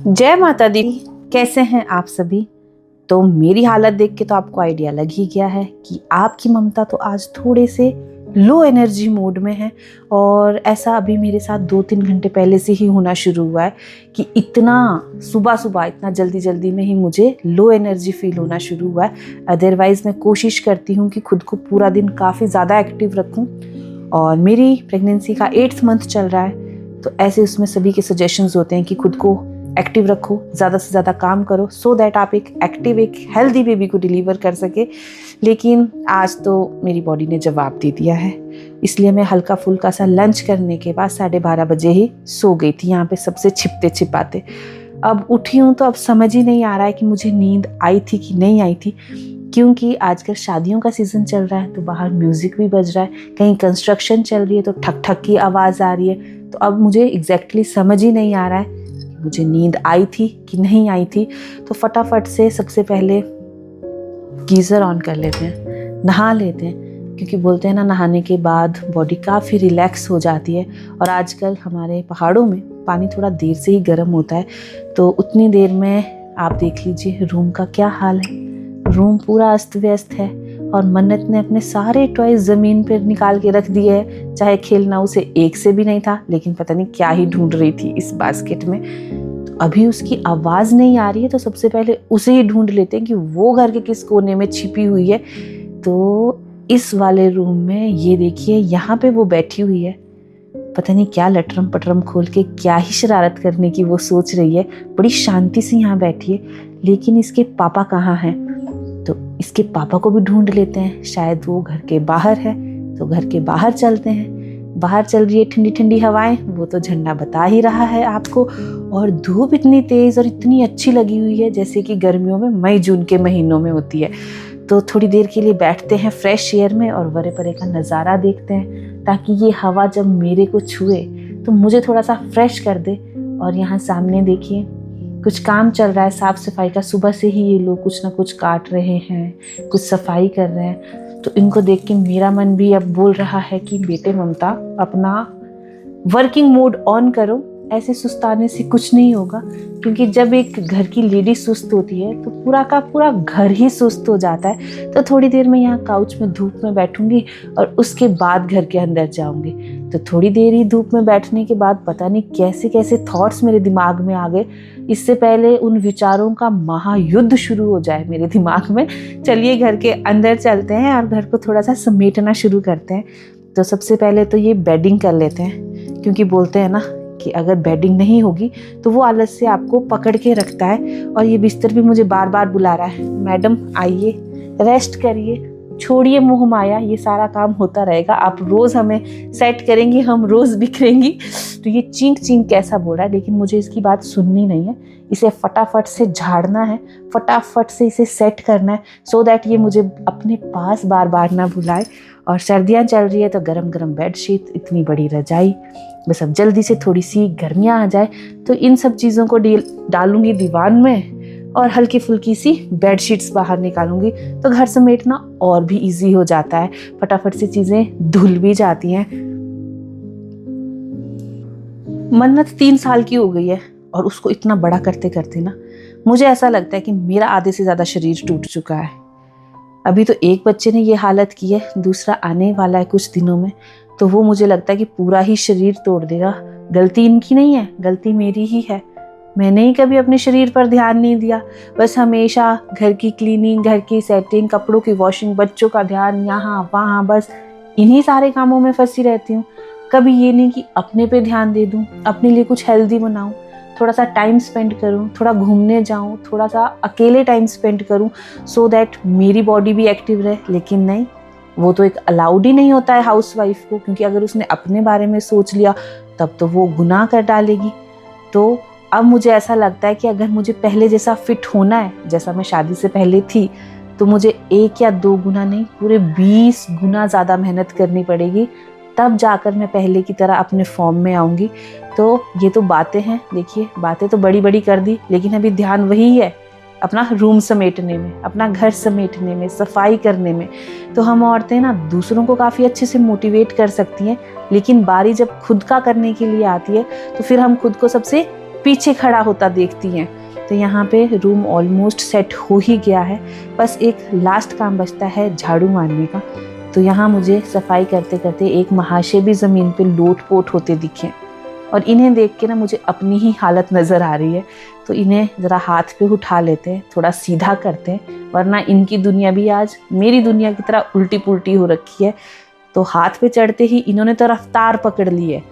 जय माता दी। कैसे हैं आप सभी। तो मेरी हालत देख के तो आपको आइडिया लग ही गया है कि आपकी ममता तो आज थोड़े से लो एनर्जी मोड में है। और ऐसा अभी मेरे साथ 2-3 घंटे पहले से ही होना शुरू हुआ है कि इतना सुबह सुबह इतना जल्दी जल्दी में ही मुझे लो एनर्जी फील होना शुरू हुआ है। अदरवाइज़ मैं कोशिश करती हूँ कि खुद को पूरा दिन काफ़ी ज़्यादा एक्टिव रखूँ। और मेरी प्रेगनेंसी का 8th मंथ चल रहा है, तो ऐसे उसमें सभी के सजेशंस होते हैं कि खुद को एक्टिव रखो, ज़्यादा से ज़्यादा काम करो, सो दैट आप एक एक्टिव एक हेल्दी बेबी को डिलीवर कर सके। लेकिन आज तो मेरी बॉडी ने जवाब दे दिया है, इसलिए मैं हल्का फुल्का सा लंच करने के बाद 12:30 बजे ही सो गई थी, यहाँ पे सबसे छिपते छिपाते। अब उठी हूँ तो अब समझ ही नहीं आ रहा है कि मुझे नींद आई थी कि नहीं आई थी, क्योंकि आजकल शादियों का सीज़न चल रहा है तो बाहर म्यूज़िक भी बज रहा है, कहीं कंस्ट्रक्शन चल रही है तो ठक ठक की आवाज़ आ रही है। तो अब मुझे एग्जैक्टली समझ ही नहीं आ रहा है मुझे नींद आई थी कि नहीं आई थी। तो फटाफट से सबसे पहले गीज़र ऑन कर लेते हैं, नहा लेते हैं, क्योंकि बोलते हैं ना नहाने के बाद बॉडी काफ़ी रिलैक्स हो जाती है। और आजकल हमारे पहाड़ों में पानी थोड़ा देर से ही गर्म होता है, तो उतनी देर में आप देख लीजिए रूम का क्या हाल है। रूम पूरा अस्त व्यस्त है और मन्नत ने अपने सारे टॉयज ज़मीन पर निकाल के रख दिए है। चाहे खेलना उसे एक से भी नहीं था, लेकिन पता नहीं क्या ही ढूंढ रही थी इस बास्केट में। तो अभी उसकी आवाज़ नहीं आ रही है, तो सबसे पहले उसे ही ढूंढ लेते हैं कि वो घर के किस कोने में छिपी हुई है। तो इस वाले रूम में ये देखिए, यहाँ पे वो बैठी हुई है। पता नहीं क्या लटरम पटरम खोल के क्या ही शरारत करने की वो सोच रही है। बड़ी शांति से यहाँ बैठी है, लेकिन इसके पापा कहाँ हैं। तो इसके पापा को भी ढूंढ लेते हैं, शायद वो घर के बाहर है। तो घर के बाहर चलते हैं। बाहर चल रही है ठंडी ठंडी हवाएं, वो तो झंडा बता ही रहा है आपको। और धूप इतनी तेज और इतनी अच्छी लगी हुई है, जैसे कि गर्मियों में मई जून के महीनों में होती है। तो थोड़ी देर के लिए बैठते हैं फ्रेश एयर में और वरे परे का नज़ारा देखते हैं, ताकि ये हवा जब मेरे को छुए तो मुझे थोड़ा सा फ्रेश कर दे। और यहाँ सामने देखिए कुछ काम चल रहा है साफ सफाई का। सुबह से ही ये लोग कुछ ना कुछ काट रहे हैं, कुछ सफाई कर रहे हैं। तो इनको देख के मेरा मन भी अब बोल रहा है कि बेटे ममता, अपना वर्किंग मोड ऑन करो। ऐसे सुस्ताने से कुछ नहीं होगा, क्योंकि जब एक घर की लेडी सुस्त होती है तो पूरा का पूरा घर ही सुस्त हो जाता है। तो थोड़ी देर में यहाँ काउच में धूप में बैठूंगी और उसके बाद घर के अंदर जाऊंगी। तो थोड़ी देर ही धूप में बैठने के बाद पता नहीं कैसे कैसे थॉट्स मेरे दिमाग में आ गए। इससे पहले उन विचारों का महायुद्ध शुरू हो जाए मेरे दिमाग में, चलिए घर के अंदर चलते हैं और घर को थोड़ा सा समेटना शुरू करते हैं। तो सबसे पहले तो ये बेडिंग कर लेते हैं, क्योंकि बोलते हैं ना कि अगर बेडिंग नहीं होगी तो वो आलस से आपको पकड़ के रखता है। और ये बिस्तर भी मुझे बार बार बुला रहा है, मैडम आइए, रेस्ट करिए, छोड़िए मोह माया, ये सारा काम होता रहेगा, आप रोज़ हमें सेट करेंगी, हम रोज़ बिखरेंगी। तो ये चींक चींक कैसा बोल रहा है, लेकिन मुझे इसकी बात सुननी नहीं है। इसे फटाफट से झाड़ना है, फटाफट से इसे सेट करना है, सो दैट ये मुझे अपने पास बार बार ना बुलाए। और सर्दियाँ चल रही है तो गरम गरम बेडशीट, इतनी बड़ी रजाई, बस अब जल्दी से थोड़ी सी गर्मियाँ आ जाए तो इन सब चीज़ों को डालूंगी दीवान में और हल्की फुल्की सी बेडशीट्स बाहर निकालूंगी। तो घर समेटना और भी इजी हो जाता है, फटाफट से चीज़ें धुल भी जाती हैं। मन्नत 3 साल की हो गई है और उसको इतना बड़ा करते करते ना मुझे ऐसा लगता है कि मेरा आधे से ज़्यादा शरीर टूट चुका है। अभी तो एक बच्चे ने ये हालत की है, दूसरा आने वाला है कुछ दिनों में, तो वो मुझे लगता है कि पूरा ही शरीर तोड़ देगा। गलती इनकी नहीं है, गलती मेरी ही है। मैंने ही कभी अपने शरीर पर ध्यान नहीं दिया, बस हमेशा घर की क्लीनिंग, घर की सेटिंग, कपड़ों की वॉशिंग, बच्चों का ध्यान यहाँ वहाँ, बस इन्हीं सारे कामों में फंसी रहती हूँ। कभी ये नहीं कि अपने पे ध्यान दे दूँ, अपने लिए कुछ हेल्दी बनाऊँ, थोड़ा सा टाइम स्पेंड करूँ, थोड़ा घूमने जाऊँ, थोड़ा सा अकेले टाइम स्पेंड करूँ, सो दैट मेरी बॉडी भी एक्टिव रहे। लेकिन नहीं, वो तो एक अलाउड ही नहीं होता है हाउसवाइफ को, क्योंकि अगर उसने अपने बारे में सोच लिया तब तो वो गुनाह कर डालेगी। तो अब मुझे ऐसा लगता है कि अगर मुझे पहले जैसा फिट होना है, जैसा मैं शादी से पहले थी, तो मुझे 1 या 2 गुना नहीं, पूरे 20 गुना ज़्यादा मेहनत करनी पड़ेगी, तब जाकर मैं पहले की तरह अपने फॉर्म में आऊँगी। तो ये तो बातें हैं, देखिए बातें तो बड़ी बड़ी कर दी, लेकिन अभी ध्यान वही है, अपना रूम समेटने में, अपना घर समेटने में, सफाई करने में। तो हम औरतें ना दूसरों को काफ़ी अच्छे से मोटिवेट कर सकती हैं, लेकिन बारी जब खुद का करने के लिए आती है तो फिर हम खुद को सबसे पीछे खड़ा होता देखती हैं। तो यहाँ पे रूम ऑलमोस्ट सेट हो ही गया है, बस एक लास्ट काम बचता है झाड़ू मारने का। तो यहाँ मुझे सफाई करते करते एक महाशय भी ज़मीन पे लोट-पोट होते दिखे और इन्हें देख के ना मुझे अपनी ही हालत नज़र आ रही है। तो इन्हें ज़रा हाथ पे उठा लेते हैं, थोड़ा सीधा करते हैं, वरना इनकी दुनिया भी आज मेरी दुनिया की तरह उल्टी-पुल्टी हो रखी है। तो हाथ पे चढ़ते ही इन्होंने तो रफ्तार पकड़ ली है।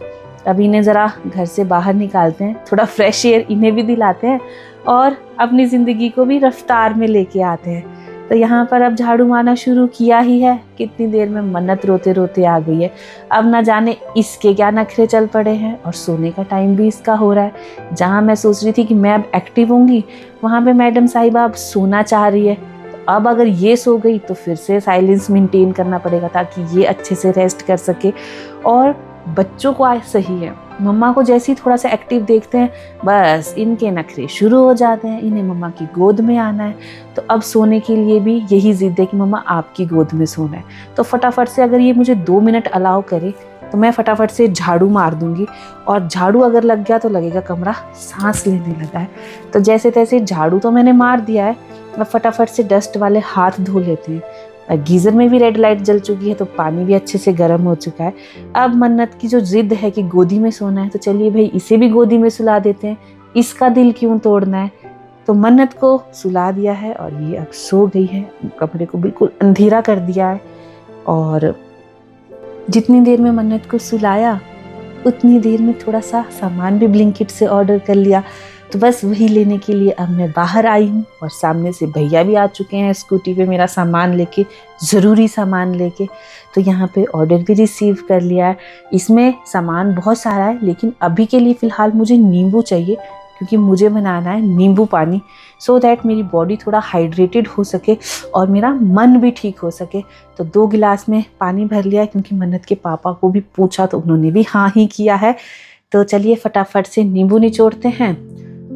अब इन्हें ज़रा घर से बाहर निकालते हैं, थोड़ा फ्रेश एयर इन्हें भी दिलाते हैं और अपनी ज़िंदगी को भी रफ्तार में लेके आते हैं। तो यहाँ पर अब झाड़ू मारना शुरू किया ही है, कितनी देर में मन्नत रोते रोते आ गई है। अब ना जाने इसके क्या नखरे चल पड़े हैं और सोने का टाइम भी इसका हो रहा है। जहाँ मैं सोच रही थी कि मैं अब एक्टिव होंगी, वहाँ पे मैडम साहिबा अब सोना चाह रही है। तो अब अगर ये सो गई तो फिर से साइलेंस मेंटेन करना पड़ेगा ताकि ये अच्छे से रेस्ट कर सके। और बच्चों को आज सही है, मम्मा को जैसे ही थोड़ा सा एक्टिव देखते हैं बस इनके नखरे शुरू हो जाते हैं, इन्हें मम्मा की गोद में आना है। तो अब सोने के लिए भी यही जिद है कि मम्मा आपकी गोद में सोना है। तो फटाफट से अगर ये मुझे 2 मिनट अलाउ करे तो मैं फटाफट से झाड़ू मार दूंगी, और झाड़ू अगर लग गया तो लगेगा कमरा सांस लेने लगा है। तो जैसे तैसे झाड़ू तो मैंने मार दिया है, अब फटाफट से डस्ट वाले हाथ धो लेते हैं। गीज़र में भी रेड लाइट जल चुकी है तो पानी भी अच्छे से गर्म हो चुका है। अब मन्नत की जो जिद है कि गोदी में सोना है, तो चलिए भाई इसे भी गोदी में सुला देते हैं, इसका दिल क्यों तोड़ना है। तो मन्नत को सुला दिया है और ये अब सो गई है। कमरे को बिल्कुल अंधेरा कर दिया है और जितनी देर में मन्नत को सुलाया उतनी देर में थोड़ा सा सामान भी ब्लिंकिट से ऑर्डर कर लिया। तो बस वही लेने के लिए अब मैं बाहर आई हूँ और सामने से भैया भी आ चुके हैं स्कूटी पे मेरा सामान लेके, ज़रूरी सामान लेके। तो यहाँ पे ऑर्डर भी रिसीव कर लिया है। इसमें सामान बहुत सारा है, लेकिन अभी के लिए फ़िलहाल मुझे नींबू चाहिए क्योंकि मुझे बनाना है नींबू पानी, सो दैट मेरी बॉडी थोड़ा हाइड्रेटेड हो सके और मेरा मन भी ठीक हो सके। तो 2 गिलास में पानी भर लिया है क्योंकि मन्नत के पापा को भी पूछा तो उन्होंने भी हाँ ही किया है। तो चलिए फटाफट से नींबू निचोड़ते हैं,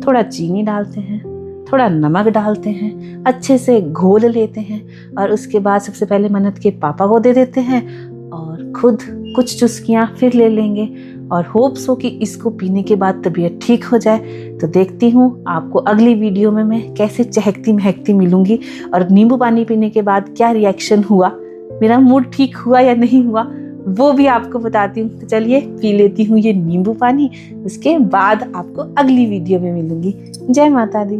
थोड़ा चीनी डालते हैं, थोड़ा नमक डालते हैं, अच्छे से घोल लेते हैं और उसके बाद सबसे पहले मन्नत के पापा को दे देते हैं और खुद कुछ चुस्कियाँ फिर ले लेंगे और होप्स हो कि इसको पीने के बाद तबीयत ठीक हो जाए। तो देखती हूँ आपको अगली वीडियो में मैं कैसे चहकती महकती मिलूंगी और नींबू पानी पीने के बाद क्या रिएक्शन हुआ, मेरा मूड ठीक हुआ या नहीं हुआ, वो भी आपको बताती हूँ। तो चलिए पी लेती हूँ ये नींबू पानी, उसके बाद आपको अगली वीडियो में मिलूंगी। जय माता दी।